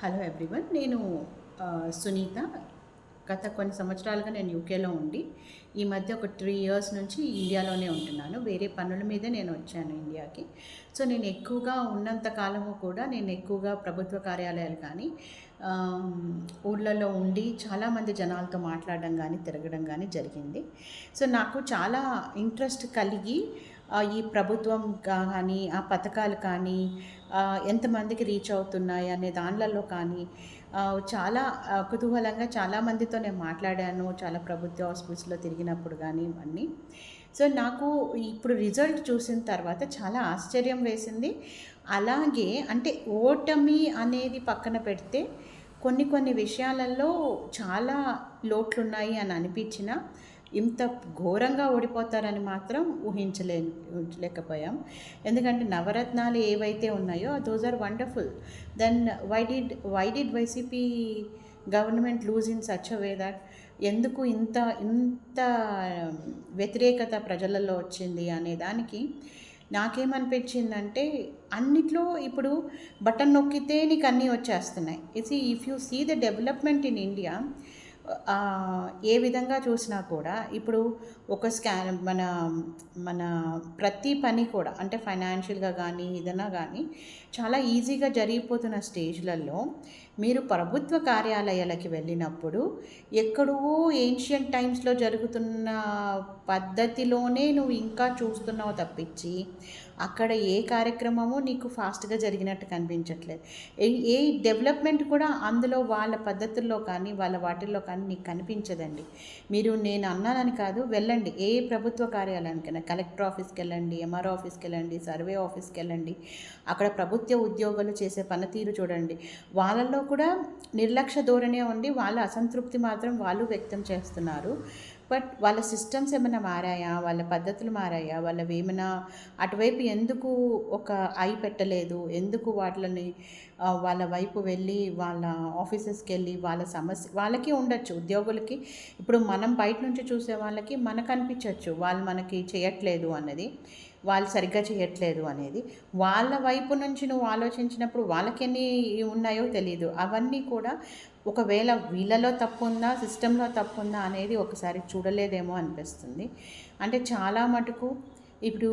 Hello everyone. నేను సునీత. గత కొన్ని సంవత్సరాలుగా నేను యూకేలో ఉండి ఈ మధ్య ఒక 3 ఇయర్స్ నుంచి ఇండియాలోనే ఉంటున్నాను. వేరే పనుల మీద నేను వచ్చాను ఇండియాకి. సో నేను ఎక్కువగా ఉన్నంత కాలము కూడా నేను ఎక్కువగా ప్రభుత్వ కార్యాలయాలు కానీ ఊళ్ళలో ఉండి చాలామంది జనాలతో మాట్లాడడం కానీ తిరగడం కానీ జరిగింది. సో నాకు చాలా ఇంట్రెస్ట్ కలిగి ఈ ప్రభుత్వం కానీ ఆ పథకాలు కానీ ఎంతమందికి రీచ్ అవుతున్నాయి అనే దానిలలో కానీ చాలా కుతూహలంగా చాలామందితో నేను మాట్లాడాను. చాలా ప్రభుత్వ హాస్పిటల్స్లో తిరిగినప్పుడు కానీ ఇవన్నీ. సో నాకు ఇప్పుడు రిజల్ట్ చూసిన తర్వాత చాలా ఆశ్చర్యం వేసింది. అలాగే అంటే ఓటమి అనేది పక్కన పెడితే కొన్ని కొన్ని విషయాలలో చాలా లోట్లున్నాయి అని అనిపించిన ఇంత ఘోరంగా ఓడిపోతారని మాత్రం ఊహించలేకపోయాం. ఎందుకంటే నవరత్నాలు ఏవైతే ఉన్నాయో those are wonderful. Then why did YCP government lose in such a way that ఎందుకు ఇంత ఇంత వ్యతిరేకత ప్రజలలో వచ్చింది అనే దానికి నాకేమనిపించిందంటే అన్నిట్లో ఇప్పుడు బటన్ నొక్కితే నీకు అన్నీ వచ్చేస్తున్నాయి. If you see the development in India ఏ విధంగా చూసినా కూడా ఇప్పుడు ఒక మన మన ప్రతి పని కూడా అంటే ఫైనాన్షియల్గా కానీ ఏదైనా కానీ చాలా ఈజీగా జరిగిపోతున్న స్టేజ్లలో మీరు ప్రభుత్వ కార్యాలయాలకి వెళ్ళినప్పుడు ఎక్కడో ఏన్షియంట్ టైమ్స్లో జరుగుతున్న పద్ధతిలోనే నువ్వు ఇంకా చూస్తున్నావు తప్పించి అక్కడ ఏ కార్యక్రమము నీకు ఫాస్ట్గా జరిగినట్టు కనిపించట్లేదు. ఏ డెవలప్మెంట్ కూడా అందులో వాళ్ళ పద్ధతుల్లో కానీ వాళ్ళ వాటిల్లో కానీ నీకు కనిపించదండి. మీరు నేను అన్నానని కాదు, వెళ్ళండి ఏ ప్రభుత్వ కార్యాలయానికైనా, కలెక్టర్ ఆఫీస్కి వెళ్ళండి, ఎంఆర్ఓ ఆఫీస్కి వెళ్ళండి, సర్వే ఆఫీస్కి వెళ్ళండి, అక్కడ ప్రభుత్వ ఉద్యోగులు చేసే పనితీరు చూడండి. వాళ్ళల్లో కూడా నిర్లక్ష్య ధోరణే ఉండి వాళ్ళ అసంతృప్తి మాత్రం వాళ్ళు వ్యక్తం చేస్తున్నారు. బట్ వాళ్ళ సిస్టమ్స్ ఏమైనా మారాయా, వాళ్ళ పద్ధతులు మారాయా, వాళ్ళవి ఏమైనా అటువైపు ఎందుకు ఒక ఐ పెట్టలేదు, ఎందుకు వాటిని వాళ్ళ వైపు వెళ్ళి వాళ్ళ ఆఫీసెస్కి వెళ్ళి వాళ్ళ సమస్య వాళ్ళకి ఉండొచ్చు ఉద్యోగులకి. ఇప్పుడు మనం బయట నుంచి చూసే వాళ్ళకి మనకు అనిపించవచ్చు వాళ్ళు మనకి చేయట్లేదు అన్నది, వాళ్ళు సరిగ్గా చేయట్లేదు అనేది. వాళ్ళ వైపు నుంచి నువ్వు ఆలోచించినప్పుడు వాళ్ళకి ఎన్ని ఉన్నాయో తెలియదు. అవన్నీ కూడా ఒకవేళ వీళ్ళలో తప్పు ఉందా, సిస్టంలో తప్పు ఉందా అనేది ఒకసారి చూడలేదేమో అనిపిస్తుంది. అంటే చాలా మటుకు ఇప్పుడు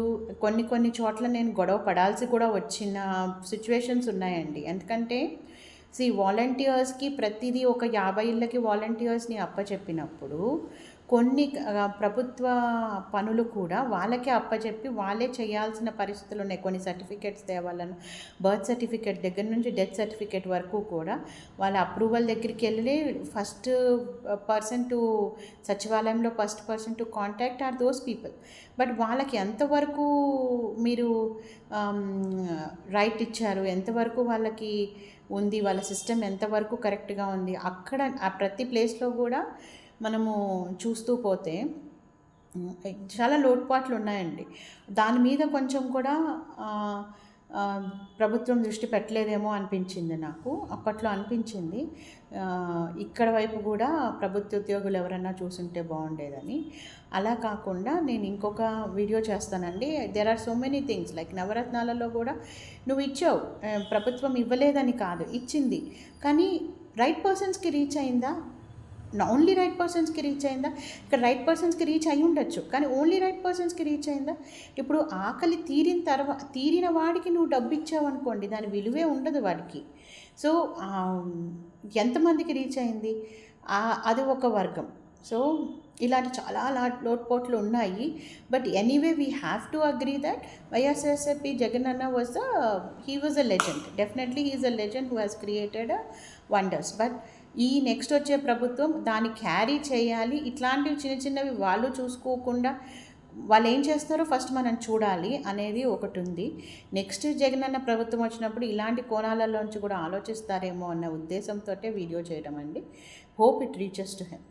కొన్ని చోట్ల నేను గొడవ పడాల్సి కూడా వచ్చిన సిచ్యువేషన్స్ ఉన్నాయండి. ఎందుకంటే వాలంటీర్స్కి ప్రతిదీ ఒక 50 ఇళ్ళకి వాలంటీర్స్ని అప్పచెప్పినప్పుడు కొన్ని ప్రభుత్వ పనులు కూడా వాళ్ళకే అప్పచెప్పి వాళ్ళే చేయాల్సిన పరిస్థితులు ఉన్నాయి. కొన్ని సర్టిఫికేట్స్ తేవాలను, బర్త్ సర్టిఫికేట్ దగ్గర నుంచి డెత్ సర్టిఫికేట్ వరకు కూడా వాళ్ళ అప్రూవల్ దగ్గరికి వెళ్ళి ఫస్ట్ పర్సన్ టు సచివాలయంలో first person to contact are those people. But వాళ్ళకి ఎంతవరకు మీరు రైట్ ఇచ్చారు, ఎంతవరకు వాళ్ళకి ఉంది, వాళ్ళ సిస్టమ్ ఎంతవరకు కరెక్ట్గా ఉంది, అక్కడ ఆ ప్రతి ప్లేస్లో కూడా మనము చూస్తూ పోతే చాలా లోటుపాట్లు ఉన్నాయండి. దాని మీద కొంచెం కూడా ప్రభుత్వం దృష్టి పెట్టలేదేమో అనిపించింది నాకు. అప్పట్లో అనిపించింది ఇక్కడ వైపు కూడా ప్రభుత్వ ఉద్యోగులు ఎవరన్నా చూసుంటే బాగుండేదని. అలా కాకుండా నేను ఇంకొక వీడియో చేస్తానండి. There are so many things like నవరత్నాలలో కూడా నువ్వు ఇచ్చావు, ప్రభుత్వం ఇవ్వలేదని కాదు, ఇచ్చింది, కానీ రైట్ పర్సన్స్కి రీచ్ అయిందా? ఓన్లీ రైట్ పర్సన్స్కి రీచ్ అయిందా? ఇక్కడ రైట్ పర్సన్స్కి రీచ్ అయి ఉండొచ్చు, కానీ ఓన్లీ రైట్ పర్సన్స్కి రీచ్ అయిందా? ఇప్పుడు ఆకలి తీరిన వాడికి నువ్వు డబ్బు ఇచ్చావు అనుకోండి, దాని విలువే ఉండదు వాడికి. సో ఎంతమందికి రీచ్ అయింది అది ఒక వర్గం. సో ఇలాంటి చాలా లోటుపోట్లు ఉన్నాయి. But anyway we have to agree that YSRCP Jagananna he was a legend. Definitely he is a legend who has created wonders. But ఈ నెక్స్ట్ వచ్చే ప్రభుత్వం దాన్ని క్యారీ చేయాలి. ఇట్లాంటివి చిన్న చిన్నవి వాళ్ళు చూసుకోకుండా వాళ్ళు ఏం చేస్తారో ఫస్ట్ మనం చూడాలి అనేది ఒకటి ఉంది. నెక్స్ట్ జగనన్న ప్రభుత్వం వచ్చినప్పుడు ఇలాంటి కోణాలలోంచి కూడా ఆలోచిస్తారేమో అన్న ఉద్దేశంతో వీడియో చేయడం అండి. Hope it reaches to him.